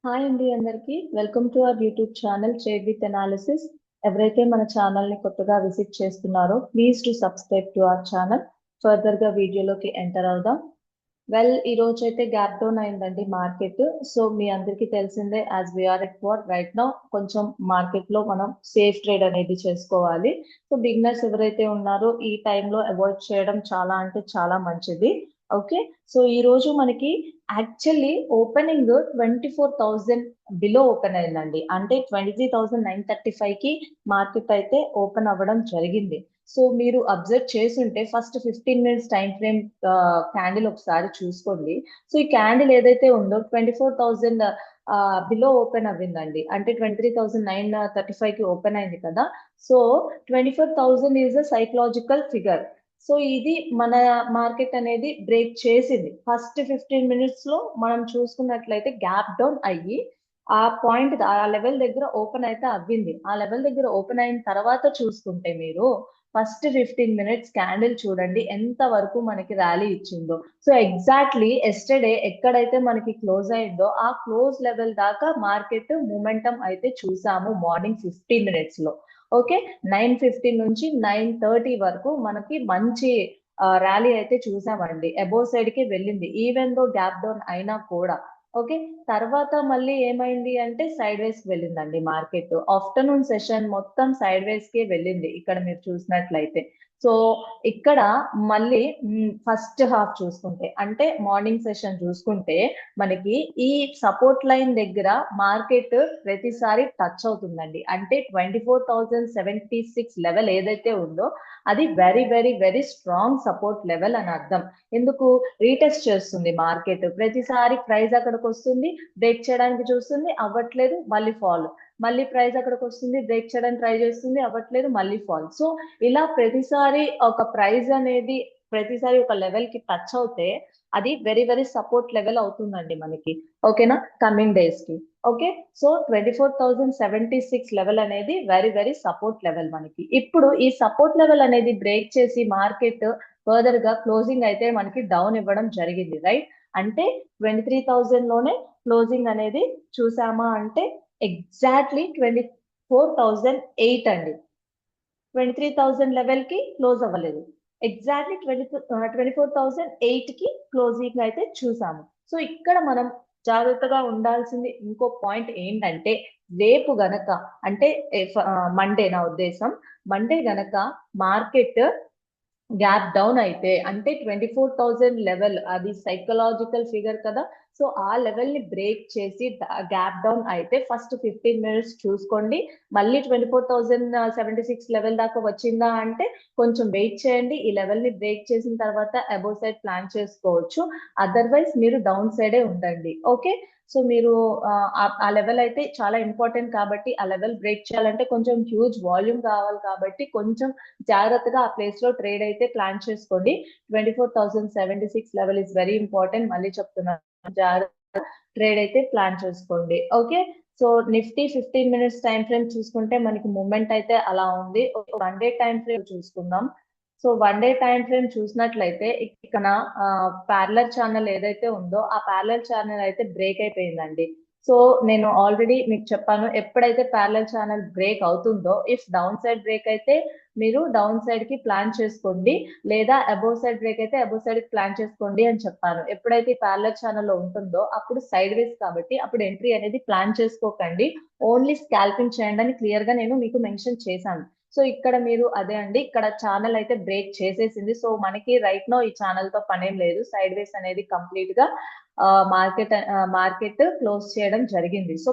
Hi అండి అందరికి welcome to our YouTube channel trade with analysis. ఎవరైతే మన ఛానల్ ని కొత్తగా విజిట్ చేస్తున్నారో please to subscribe to our channel. Further గా వీడియోలోకి ఎంటర్ అవుదాం. ఈ రోజు అయితే గ్యాప్ డౌన్ అయిందండి మార్కెట్. సో మీ అందరికీ తెలిసిందే, as we're at war right now కొంచెం మార్కెట్ లో మనం సేఫ్ ట్రేడ్ అనేది చేసుకోవాలి. సో బిగినర్స్ ఎవరైతే ఉన్నారో ఈ టైంలో అవాయిడ్ చేయడం చాలా అంటే చాలా మంచిది. ఓకే, సో ఈ రోజు మనకి యాక్చువల్లీ ఓపెనింగ్ 24,000 బిలో ఓపెన్ అయిందండి. అంటే 23,935 కి మార్కెట్ అయితే ఓపెన్ అవ్వడం జరిగింది. సో మీరు అబ్జర్వ్ చేస్తుంటే first 15 minutes time frame candle ఒకసారి చూసుకోండి. సో ఈ క్యాండిల్ ఏదైతే ఉందో 24,000 బిలో ఓపెన్ అవ్విందండి. అంటే 23,935 కి ఓపెన్ అయింది కదా. So 24,000 is a psychological figure. So ఇది మన మార్కెట్ అనేది బ్రేక్ చేసింది. ఫస్ట్ 15 మినిట్స్ లో మనం చూసుకున్నట్లయితే గ్యాప్ డౌన్ అయ్యి ఆ పాయింట్ ఆ లెవెల్ దగ్గర ఓపెన్ అయితే అవ్వింది. ఆ లెవెల్ దగ్గర ఓపెన్ అయిన తర్వాత చూసుకుంటే మీరు ఫస్ట్ 15 మినిట్స్ క్యాండిల్ చూడండి ఎంత వరకు మనకి ర్యాలీ ఇచ్చిందో. సో ఎగ్జాక్ట్లీ ఎస్టర్డే ఎక్కడైతే మనకి క్లోజ్ అయిందో ఆ క్లోజ్ లెవెల్ దాకా మార్కెట్ మూమెంటం అయితే చూసాము మార్నింగ్ 15 మినిట్స్ లో. ఓకే, 9:15 నుంచి 9:30 వరకు మనకి మంచి ర్యాలీ అయితే చూసామండి. అబోవ్ సైడ్ కి వెళ్ళింది ఈవెన్ దో గ్యాప్ డౌన్ అయినా కూడా. ఓకే, తర్వాత మళ్ళీ ఏమైంది అంటే సైడ్ వేస్ వెళ్ళిందండి మార్కెట్. ఆఫ్టర్నూన్ సెషన్ మొత్తం సైడ్ వేస్ కే వెళ్ళింది ఇక్కడ మీరు చూసినట్లయితే. సో ఇక్కడ మళ్ళీ ఫస్ట్ హాఫ్ చూసుకుంటే అంటే మార్నింగ్ సెషన్ చూసుకుంటే మనకి ఈ సపోర్ట్ లైన్ దగ్గర మార్కెట్ ప్రతిసారి టచ్ అవుతుందండి. అంటే 24,076 లెవెల్ ఏదైతే ఉందో అది very very very strong support level అని అర్థం. ఎందుకు రీటెస్ట్ చేస్తుంది మార్కెట్ ప్రతిసారి, ప్రైస్ అక్కడికి వస్తుంది, బ్రేక్ చేయడానికి చూస్తుంది, అవ్వట్లేదు, మళ్ళీ ఫాల్. మళ్ళీ ప్రైస్ అక్కడికి వస్తుంది, బ్రేక్ చేయడానికి ట్రై చేస్తుంది, అవ్వట్లేదు, మళ్ళీ ఫాల్. సో ఇలా ప్రతిసారి ఒక ప్రైస్ అనేది ప్రతిసారి ఒక లెవెల్ కి టచ్ అవుతే అది వెరీ వెరీ సపోర్ట్ లెవెల్ అవుతుందండి మనకి. ఓకేనా, కమింగ్ డేస్ కి. ఓకే, సో 24,076 లెవెల్ అనేది వెరీ వెరీ సపోర్ట్ లెవెల్ మనకి. ఇప్పుడు ఈ సపోర్ట్ లెవెల్ అనేది బ్రేక్ చేసి మార్కెట్ ఫర్దర్ గా క్లోజింగ్ అయితే మనకి డౌన్ ఇవ్వడం జరిగింది, రైట్? అంటే 23,000 లోనే క్లోజింగ్ అనేది చూసామా అంటే ఎగ్జాక్ట్లీ 24,008 అండి. 23,000 లెవెల్ కి క్లోజ్ అవ్వలేదు. ఎగ్జాక్ట్లీ 24,008 కి క్లోజింగ్ అయితే చూసాము. సో ఇక్కడ మనం జాగ్రత్తగా ఉండాల్సింది ఇంకో పాయింట్ ఏంటంటే, రేపు గనక అంటే మండే, నా ఉద్దేశం మండే గనక మార్కెట్ గ్యాప్ డౌన్ అయితే అంటే 24,000 లెవెల్ అది సైకలాజికల్ ఫిగర్ కదా. సో ఆ లెవెల్ ని బ్రేక్ చేసి గ్యాప్ డౌన్ అయితే ఫస్ట్ 15 మినిట్స్ చూసుకోండి. మళ్ళీ 24,076 లెవెల్ దాకా వచ్చిందా అంటే కొంచెం వెయిట్ చేయండి. ఈ లెవెల్ ని బ్రేక్ చేసిన తర్వాత అబోవ్ సైడ్ ప్లాన్ చేసుకోవచ్చు. అదర్వైజ్ మీరు డౌన్ సైడే ఉండండి. ఓకే, సో మీరు ఆ లెవెల్ అయితే చాలా ఇంపార్టెంట్ కాబట్టి ఆ లెవెల్ బ్రేక్ చేయాలంటే కొంచెం హ్యూజ్ వాల్యూమ్ కావాలి కాబట్టి కొంచెం జాగ్రత్తగా ఆ ప్లేస్ లో ట్రేడ్ అయితే ప్లాన్ చేసుకోండి. 24,076 లెవెల్ ఇస్ వెరీ ఇంపార్టెంట్, మళ్ళీ చెప్తున్నాను, జాగ్రత్త ట్రేడ్ అయితే ప్లాన్ చేసుకోండి. Okay, so Nifty 15 minutes time frame చూసుకుంటే మనకి మూమెంట్ అయితే అలా ఉంది. వన్ డే టైం ఫ్రేమ్ చూసుకుందాం. So one day time frame చూసినట్లయితే ఇక్కడ ప్యారలర్ ఛానల్ ఏదైతే ఉందో ఆ ప్యారలర్ ఛానల్ అయితే బ్రేక్ అయిపోయిందండి. సో నేను ఆల్రెడీ మీకు చెప్పాను, ఎప్పుడైతే ప్యారలల్ ఛానల్ బ్రేక్ అవుతుందో, ఇఫ్ డౌన్ సైడ్ బ్రేక్ అయితే మీరు డౌన్ సైడ్ కి ప్లాన్ చేసుకోండి, లేదా అబోవ్ సైడ్ బ్రేక్ అయితే అబోవ్ సైడ్ కి ప్లాన్ చేసుకోండి అని చెప్పాను. ఎప్పుడైతే ప్యారలల్ ఛానల్ లో ఉంటుందో అప్పుడు సైడ్ వేస్ కాబట్టి అప్పుడు ఎంట్రీ అనేది ప్లాన్ చేసుకోకండి, ఓన్లీ స్కాల్పింగ్ చేయండి అని క్లియర్ గా నేను మీకు మెన్షన్ చేశాను. సో ఇక్కడ మీరు అదే అండి, ఇక్కడ ఛానల్ అయితే బ్రేక్ చేసేసింది. సో మనకి రైట్ నో ఈ ఛానల్ తో పనేం లేదు. సైడ్ వేస్ అనేది కంప్లీట్ గా మార్కెట్ క్లోజ్ చేయడం జరిగింది. సో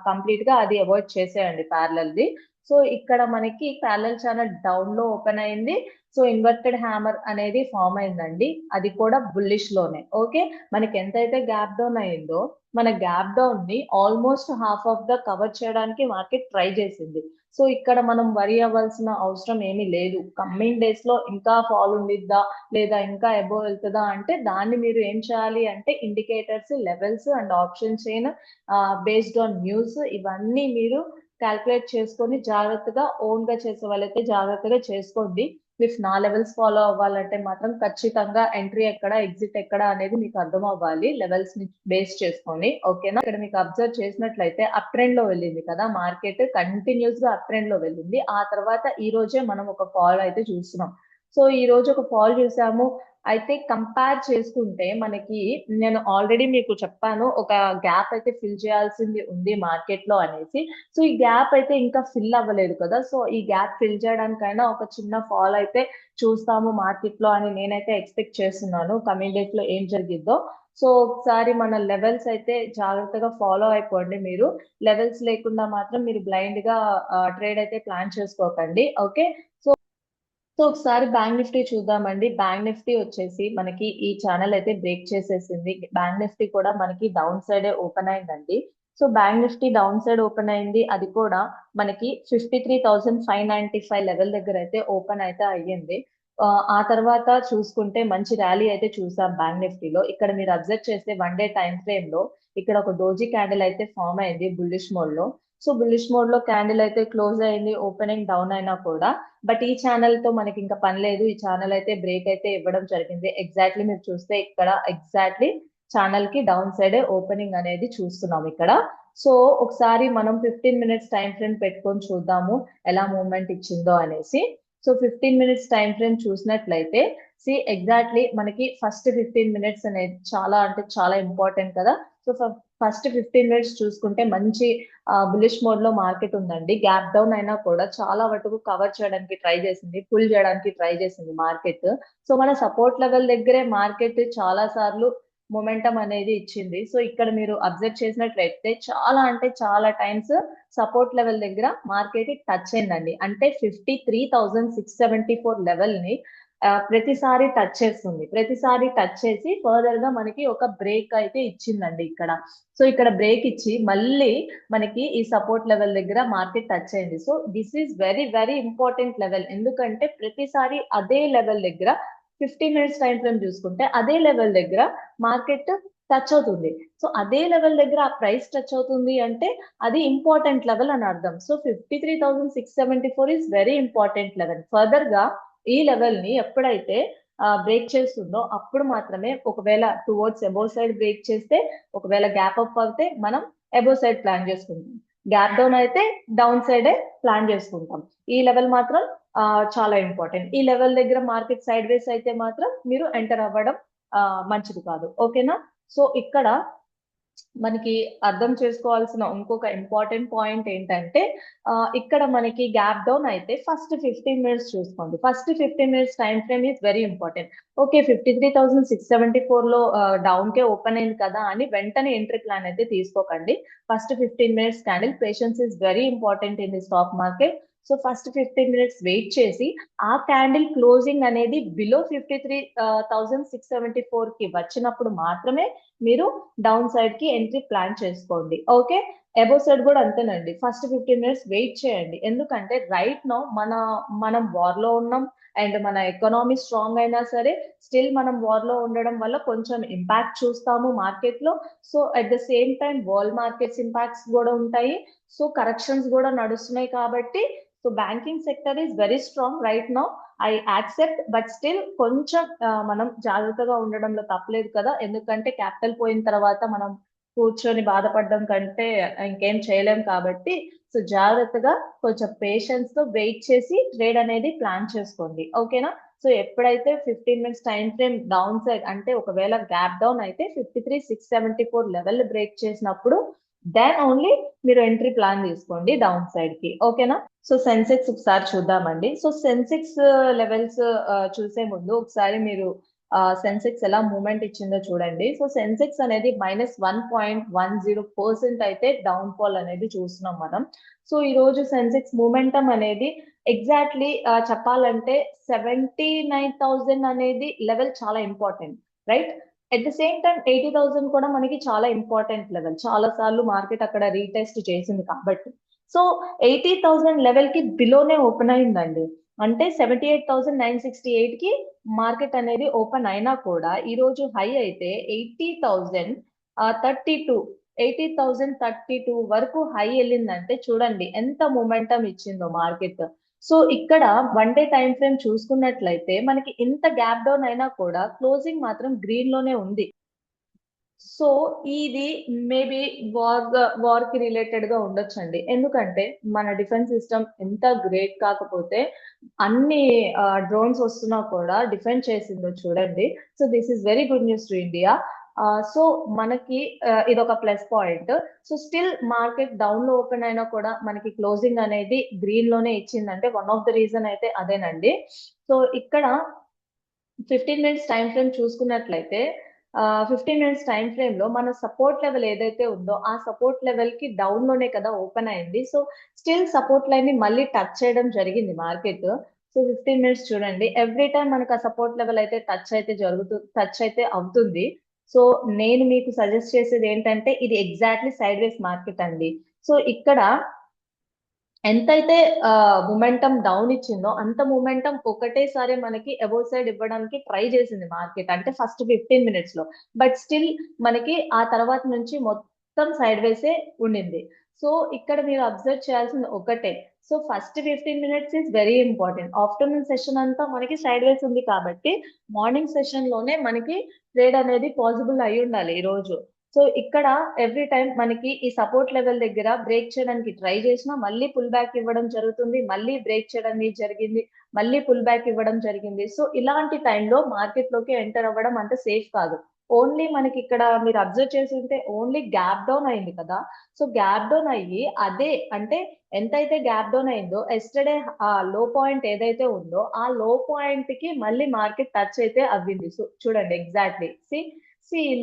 కంప్లీట్ గా అది అవాయిడ్ చేసేయండి ప్యారలల్ ది. సో ఇక్కడ మనకి ప్యారలల్ ఛానల్ డౌన్ లో ఓపెన్ అయింది. సో ఇన్వర్టెడ్ హ్యామర్ అనేది ఫామ్ అయిందండి, అది కూడా బుల్లిష్ లోనే. ఓకే, మనకి ఎంతైతే గ్యాప్ డౌన్ అయిందో మన గ్యాప్ డౌన్ ని almost half of the cover చేయడానికి మార్కెట్ ట్రై చేసింది. సో ఇక్కడ మనం వరి అవ్వాల్సిన అవసరం ఏమీ లేదు. కమింగ్ డేస్ లో ఇంకా ఫాల్ ఉండిద్దా లేదా ఇంకా అబోవ్ వెళ్తుందా అంటే దాన్ని మీరు ఏం చేయాలి అంటే indicators, levels and option chain based on news ఇవన్నీ మీరు క్యాల్కులేట్ చేసుకొని జాగ్రత్తగా ఓన్ గా చేసే వాళ్ళైతే జాగ్రత్తగా చేసుకోండి. ఇఫ్ నా లెవెల్స్ ఫాలో అవ్వాలంటే మాత్రం ఖచ్చితంగా ఎంట్రీ ఎక్కడ ఎగ్జిట్ ఎక్కడ అనేది మీకు అర్థం అవ్వాలి లెవెల్స్ ని బేస్ చేసుకొని. ఓకేనా? ఇక్కడ మీకు అబ్జర్వ్ చేసినట్లయితే అప్ ట్రెండ్ లో వెళ్ళింది కదా మార్కెట్, కంటిన్యూస్ గా అప్ ట్రెండ్ లో వెళ్ళింది. ఆ తర్వాత ఈ రోజే మనం ఒక ఫాల్ అయితే చూస్తున్నాం. సో ఈ రోజు ఒక ఫాల్ చూసాము. అయితే కంపేర్ చేసుకుంటే మనకి, నేను ఆల్రెడీ మీకు చెప్పాను ఒక గ్యాప్ అయితే ఫిల్ చేయాల్సింది ఉంది మార్కెట్ లో అనేసి. సో ఈ గ్యాప్ అయితే ఇంకా ఫిల్ అవ్వలేదు కదా. సో ఈ గ్యాప్ ఫిల్ చేయడానికైనా ఒక చిన్న ఫాల్ అయితే చూస్తాము మార్కెట్ లో అని నేనైతే ఎక్స్పెక్ట్ చేస్తున్నాను. కమింగ్ డేస్ లో ఏం జరిగిద్దో. సో ఒకసారి మన లెవెల్స్ అయితే జాగ్రత్తగా ఫాలో అయిపోండి మీరు. లెవెల్స్ లేకుండా మాత్రం మీరు బ్లైండ్ గా ట్రేడ్ అయితే ప్లాన్ చేసుకోకండి. ఓకే. సో ఒకసారి బ్యాంక్ నిఫ్టీ చూద్దామండి. బ్యాంక్ నిఫ్టీ వచ్చేసి మనకి ఈ ఛానల్ అయితే బ్రేక్ చేసేసింది. బ్యాంక్ నిఫ్టీ కూడా మనకి డౌన్ సైడ్ ఓపెన్ అయిందండి. So bank Nifty down side open అయింది. అది కూడా మనకి 53,595 లెవెల్ దగ్గర అయితే ఓపెన్ అయితే అయ్యింది. ఆ తర్వాత చూసుకుంటే మంచి ర్యాలీ అయితే చూసాం బ్యాంక్ నిఫ్టీలో. ఇక్కడ మీరు అబ్జర్వ్ చేస్తే 1 డే టైం ఫ్రేమ్ లో ఇక్కడ ఒక డోజీ క్యాండిల్ అయితే ఫామ్ అయింది బుల్లిష్ మోడ్ లో. సో బుల్లిష్ మోడ్ లో క్యాండిల్ అయితే క్లోజ్ అయింది ఓపెనింగ్ డౌన్ అయినా కూడా. బట్ ఈ ఛానల్ తో మనకి ఇంకా పని లేదు. ఈ ఛానల్ అయితే బ్రేక్ అయితే ఇవ్వడం జరిగింది. ఎగ్జాక్ట్లీ మీరు చూస్తే ఇక్కడ ఎగ్జాక్ట్లీ ఛానల్ కి డౌన్ సైడ్ ఓపెనింగ్ అనేది చూస్తున్నాం ఇక్కడ. సో ఒకసారి మనం 15 మినిట్స్ టైం ఫ్రేమ్ పెట్టుకొని చూద్దాము ఎలా మూవ్మెంట్ ఇచ్చిందో అనేసి. సో 15 మినిట్స్ టైం ఫ్రేమ్ చూసినట్లయితే ఎగ్జాక్ట్లీ మనకి ఫస్ట్ 15 మినిట్స్ అనేది చాలా అంటే చాలా ఇంపార్టెంట్ కదా. సో ఫస్ట్ 15 మినిట్స్ చూసుకుంటే మంచి బులిష్ మోడ్ లో మార్కెట్ ఉందండి. గ్యాప్ డౌన్ అయినా కూడా చాలా వరకు కవర్ చేయడానికి ట్రై చేసింది, పుల్ చేయడానికి ట్రై చేసింది మార్కెట్. సో మన సపోర్ట్ లెవెల్ దగ్గరే మార్కెట్ చాలా సార్లు మొమెంటం అనేది ఇచ్చింది. సో ఇక్కడ మీరు అబ్జర్వ్ చేసినట్లయితే చాలా అంటే చాలా టైమ్స్ సపోర్ట్ లెవెల్ దగ్గర మార్కెట్ టచ్ అయిందండి. అంటే 53,674 లెవెల్ ని ప్రతిసారి టచ్ చేస్తుంది. ప్రతిసారి టచ్ చేసి ఫర్దర్ గా మనకి ఒక బ్రేక్ అయితే ఇచ్చిందండి ఇక్కడ. సో ఇక్కడ బ్రేక్ ఇచ్చి మళ్ళీ మనకి ఈ సపోర్ట్ లెవెల్ దగ్గర మార్కెట్ టచ్ అయింది. So this is very very important level. ఎందుకంటే ప్రతిసారి అదే లెవెల్ దగ్గర 15 మినిట్స్ టైం ఫ్రేమ్ చూసుకుంటే అదే లెవెల్ దగ్గర మార్కెట్ టచ్ అవుతుంది. సో అదే లెవెల్ దగ్గర ఆ ప్రైస్ టచ్ అవుతుంది అంటే అది ఇంపార్టెంట్ లెవెల్ అని అర్థం. So 53,674 is very important level. Further గా ఈ లెవెల్ ని ఎప్పుడైతే బ్రేక్ చేస్తుందో అప్పుడు మాత్రమే, ఒకవేళ టువర్డ్స్ అబోవ్ సైడ్ బ్రేక్ చేస్తే, ఒకవేళ గ్యాప్ అప్ అయితే మనం అబోవ్ సైడ్ ప్లాన్ చేసుకుంటాం. గ్యాప్ డౌన్ అయితే డౌన్ సైడే ప్లాన్ చేసుకుంటాం. ఈ లెవెల్ మాత్రం చాలా ఇంపార్టెంట్. ఈ లెవెల్ దగ్గర మార్కెట్ సైడ్ వేస్ అయితే మాత్రం మీరు ఎంటర్ అవ్వడం మంచిది కాదు. ఓకేనా? సో ఇక్కడ మనకి అర్థం చేసుకోవాల్సిన ఇంకొక ఇంపార్టెంట్ పాయింట్ ఏంటంటే ఇక్కడ మనకి గ్యాప్ డౌన్ అయితే ఫస్ట్ 15 మినిట్స్ చూసుకోండి. First 15 minutes time frame is very important. Okay, 53,674 లో డౌన్ కే ఓపెన్ అయింది కదా అని వెంటనే ఎంట్రీ ప్లాన్ అయితే తీసుకోకండి. First 15 minutes candle patience is very important in the stock market. So first 15 minutes wait చేసి ఆ క్యాండిల్ క్లోజింగ్ అనేది బిలో 53,674 కి వచ్చినప్పుడు మాత్రమే మీరు డౌన్ సైడ్ కి ఎంట్రీ ప్లాన్ చేసుకోండి. ఓకే, అబోవ్ సైడ్ కూడా అంతేనండి. ఫస్ట్ 15 మినిట్స్ వెయిట్ చేయండి. ఎందుకంటే రైట్ నౌ మనం వార్ లో ఉన్నాం. అండ్ మన ఎకనామీ స్ట్రాంగ్ అయినా సరే స్టిల్ మనం వార్ లో ఉండడం వల్ల కొంచెం ఇంపాక్ట్ చూస్తాము మార్కెట్ లో. So at the same time world markets impacts కూడా ఉంటాయి. సో కరెక్షన్స్ కూడా నడుస్తున్నాయి కాబట్టి so banking sector is very strong right now. I accept, but still కొంచెం మనం జాగ్రత్తగా ఉండడంలో తప్పలేదు కదా. ఎందుకంటే క్యాపిటల్ పోయిన తర్వాత మనం కూర్చొని బాధపడడం కంటే ఇంకేం చేయలేం కాబట్టి సో జాగ్రత్తగా కొంచెం పేషెన్స్ తో వెయిట్ చేసి ట్రేడ్ అనేది ప్లాన్ చేసుకోండి. ఓకేనా? సో ఎప్పుడైతే 15 minutes time frame down side అంటే ఒకవేళ గ్యాప్ డౌన్ అయితే 53,674 లెవెల్ బ్రేక్ చేసినప్పుడు దెన్ ఓన్లీ మీరు ఎంట్రీ ప్లాన్ తీసుకోండి డౌన్ సైడ్ కి. ఓకేనా? సో సెన్సెక్స్ ఒకసారి చూద్దామండి. సో సెన్సెక్స్ లెవెల్స్ చూసే ముందు ఒకసారి మీరు సెన్సెక్స్ ఎలా మూవ్మెంట్ ఇచ్చిందో చూడండి. సో సెన్సెక్స్ అనేది -1.10% అయితే డౌన్ ఫాల్ అనేది చూస్తున్నాం మనం. సో ఈ రోజు సెన్సెక్స్ మూమెంటం అనేది ఎగ్జాక్ట్లీ చెప్పాలంటే 79,000 అనేది లెవెల్ చాలా important, right? At the same time 80,000 కూడా మనకి చాలా ఇంపార్టెంట్ లెవెల్. చాలా సార్లు మార్కెట్ అక్కడ రీటెస్ట్ చేసింది కాబట్టి. సో 80,000 లెవెల్ కి బిలోనే ఓపెన్ అయిందండి. అంటే 78,968 కి మార్కెట్ అనేది ఓపెన్ అయినా కూడా ఈ రోజు హై అయితే 80,032 80,032 వరకు హై వెళ్ళిందంటే చూడండి ఎంత మొమెంటం ఇచ్చిందో మార్కెట్. సో ఇక్కడ 1 డే టైం ఫ్రేమ్ చూసుకున్నట్లయితే మనకి ఇంత గ్యాప్ డౌన్ అయినా కూడా క్లోజింగ్ మాత్రం గ్రీన్ లోనే ఉంది. సో ఇది మేబీ వార్ కి రిలేటెడ్ గా ఉండొచ్చండి. ఎందుకంటే మన డిఫెన్స్ సిస్టమ్ ఎంత గ్రేట్ కాకపోతే అన్ని డ్రోన్స్ వస్తున్నా కూడా డిఫెండ్ చేసిందో చూడండి. So this is very good news to India. So మనకి ఇది ఒక plus point. So still market down లో ఓపెన్ అయినా కూడా మనకి క్లోజింగ్ అనేది గ్రీన్ లోనే ఇచ్చిందంటే వన్ ఆఫ్ ద రీజన్ అయితే అదేనండి. సో ఇక్కడ 15 మినిట్స్ టైం ఫ్రేమ్ చూసుకున్నట్లయితే 15 మినిట్స్ టైం ఫ్రేమ్ లో మన సపోర్ట్ లెవెల్ ఏదైతే ఉందో ఆ సపోర్ట్ లెవెల్ కి డౌన్ లోనే కదా ఓపెన్ అయింది. సో స్టిల్ సపోర్ట్ లైన్ ని మళ్ళీ టచ్ చేయడం జరిగింది మార్కెట్. సో 15 మినిట్స్ చూడండి, ఎవ్రీ టైం మనకు ఆ సపోర్ట్ లెవెల్ అయితే టచ్ అయితే అవుతుంది. సో నేను మీకు సజెస్ట్ చేసేది ఏంటంటే ఇది ఎగ్జాక్ట్లీ సైడ్ వేస్ మార్కెట్ అండి. సో ఇక్కడ ఎంతైతే మొమెంటం డౌన్ ఇచ్చిందో అంత మొమెంటం ఒకటేసారి మనకి అబోవ్ సైడ్ ఇవ్వడానికి ట్రై చేసింది మార్కెట్, అంటే ఫస్ట్ 15 మినిట్స్ లో. బట్ స్టిల్ మనకి ఆ తర్వాత నుంచి మొత్తం సైడ్ వేసే ఉండింది. సో ఇక్కడ మీరు అబ్జర్వ్ చేయాల్సింది ఒకటే, so first 15 minutes is very important. Afternoon session అంతా మనకి సైడ్ వేస్ ఉంది కాబట్టి మార్నింగ్ సెషన్ లోనే మనకి ట్రేడ్ అనేది పాసిబుల్ అయి ఉండాలి ఈ రోజు. సో ఇక్కడ ఎవ్రీ టైం మనకి ఈ సపోర్ట్ లెవెల్ దగ్గర బ్రేక్ చేయడానికి ట్రై చేసినా మళ్ళీ పుల్ బ్యాక్ ఇవ్వడం జరుగుతుంది, మళ్ళీ బ్రేక్ చేయడం జరిగింది, మళ్ళీ పుల్ బ్యాక్ ఇవ్వడం జరిగింది. సో ఇలాంటి టైంలో మార్కెట్ లోకి ఎంటర్ అవ్వడం అంత సేఫ్ కాదు. ఓన్లీ మనకి ఇక్కడ మీరు అబ్జర్వ్ చేసి ఉంటే ఓన్లీ గ్యాప్ డౌన్ అయింది కదా. సో గ్యాప్ డౌన్ అయ్యి అదే అంటే ఎంతైతే గ్యాప్ డౌన్ అయిందో ఎస్టర్డే ఆ లో పాయింట్ ఏదైతే ఉందో ఆ లో పాయింట్ కి మళ్ళీ మార్కెట్ టచ్ అయితే అవ్వింది. సో చూడండి ఎగ్జాక్ట్లీ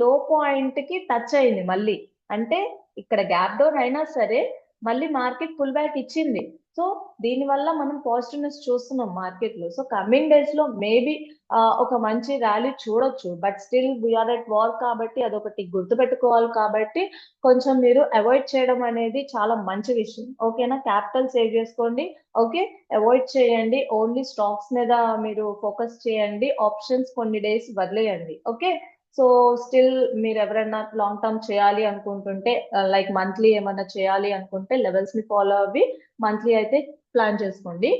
లో పాయింట్ కి టచ్ అయింది మళ్ళీ. అంటే ఇక్కడ గ్యాప్ డౌన్ అయినా సరే మళ్ళీ మార్కెట్ పుల్ బ్యాక్ ఇచ్చింది. సో దీని వల్ల మనం పాజిటివ్నెస్ చూస్తున్నాం మార్కెట్ లో. సో కమింగ్ డేస్ లో మేబీ ఒక మంచి ర్యాలీ చూడొచ్చు. But still we're at war కాబట్టి అదొకటి గుర్తుపెట్టుకోవాలి. కాబట్టి కొంచెం మీరు అవాయిడ్ చేయడం అనేది చాలా మంచి విషయం. ఓకేనా, క్యాపిటల్ సేవ్ చేసుకోండి. ఓకే, అవాయిడ్ చేయండి, ఓన్లీ స్టాక్స్ మీద మీరు ఫోకస్ చేయండి, ఆప్షన్స్ కొన్ని డేస్ వదిలేయండి. ఓకే, సో స్టిల్ మీరు ఎవరైనా లాంగ్ టర్మ్ చేయాలి అనుకుంటుంటే లైక్ మంత్లీ ఏమైనా చేయాలి అనుకుంటే లెవెల్స్ ని ఫాలో అవ్వి మంత్లీ అయితే ప్లాన్ చేసుకోండి.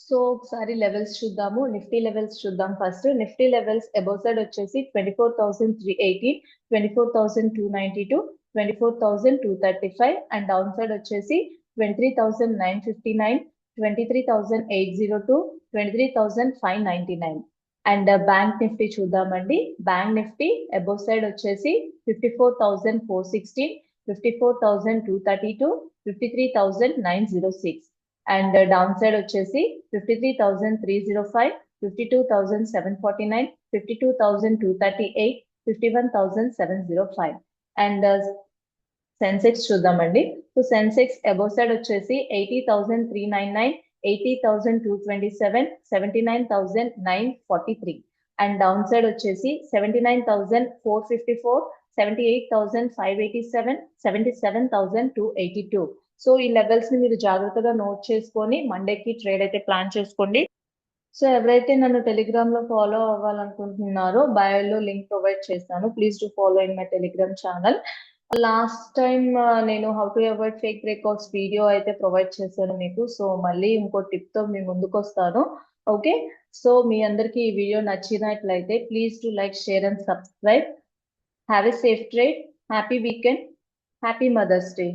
సో ఒకసారి లెవెల్స్ చూద్దాము. నిఫ్టీ లెవెల్స్ చూద్దాం. First Nifty levels above side వచ్చేసి 24,380, 24,292, 24,235 అండ్ డౌన్ సైడ్ వచ్చేసి 23,959, 23,802, 23,599. అండ్ బ్యాంక్ నిఫ్టీ చూద్దామండి. బ్యాంక్ నిఫ్టీ అబోవ్ సైడ్ వచ్చేసి 54,416, 54,232, 53,906 అండ్ డౌన్ సైడ్ వచ్చేసి 53,305, 52,749, 52,238, 51,705. అండ్ సెన్సెక్స్ చూద్దామండి. సో సెన్సెక్స్ అబోవ్ సైడ్ వచ్చేసి 80,399, 80,227, 79,943 అండ్ డౌన్ సైడ్ వచ్చేసి 79,454, 78,587, 77,282. సో ఈ లెవెల్స్ ని మీరు జాగ్రత్తగా నోట్ చేసుకొని మండేకి ట్రేడ్ అయితే ప్లాన్ చేసుకోండి. సో ఎవరైతే నన్ను టెలిగ్రామ్ లో ఫాలో అవ్వాలనుకుంటున్నారో బయోలో లింక్ ప్రొవైడ్ చేస్తాను. Please do follow in my Telegram channel. Last time నేను how to avoid fake breakouts video అయితే ప్రొవైడ్ చేశాను మీకు. సో మళ్ళీ ఇంకో టిప్ తో మీ ముందుకు వస్తాను. ఓకే, సో మీ అందరికి ఈ వీడియో నచ్చినట్లయితే please to like, share and subscribe. Have a safe trade, happy weekend, happy Mother's day.